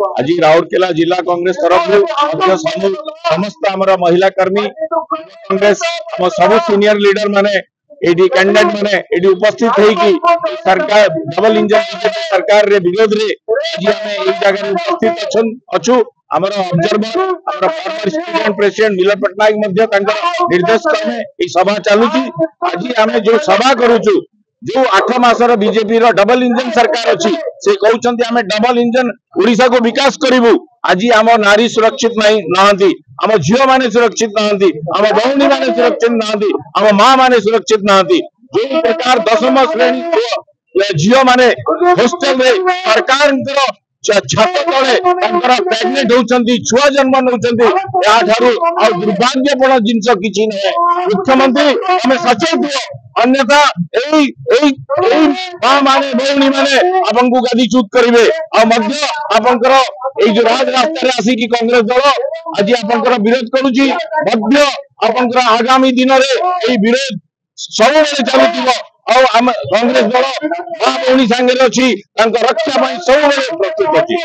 आज राउरकेला जिला कांग्रेस तरफ समस्त आमर महिला कर्मी कांग्रेस सब सीनियर लीडर माने एडी कैंडिडेट माने एडी उपस्थित होई सरकार डबल इंजन सरकार रे विरोध रे आज हमें एक जगह उपस्थित अछु आमर ऑब्जर्वर आमर फॉर्मर स्टूडेंट प्रेसिडेंट मिलन पटनायक मध्य निर्देश क्रमे ई सभा चलुची आज हमें जो सभा करूछु जो 8 मासर बीजेपी रो डबल इंजन सरकार अच्छी से कहउछंती हमें डबल इंजन ओडिशा को विकास करिवु आज आम नारी सुरक्षित नहीं नहंती आम झियो माने सुरक्षित नहंती आम भौणी माने सुरक्षित नहंती आम मां माने सुरक्षित नहंती जो प्रकार 10म श्रेणी झियो माने हॉस्टल रे सरकार छात तले प्रेगनेंट होती छुआ जन्म नौकरी दुर्भाग्यपूर्ण जिनस किसी नहीं मुख्यमंत्री हमें सचेत हुआ अन्यथा मां माने भौणी माने आपन को गादीच्युत करेंगे आपंकर जो राजरास्ता आसिकी कांग्रेस दल आज आपंकर विरोध करुच्ची आपंकर आगामी दिन में विरोध सब चलुव कांग्रेस दल मां भौणी सांगे अच्छी रक्षा सब प्रस्तुत अच्छी।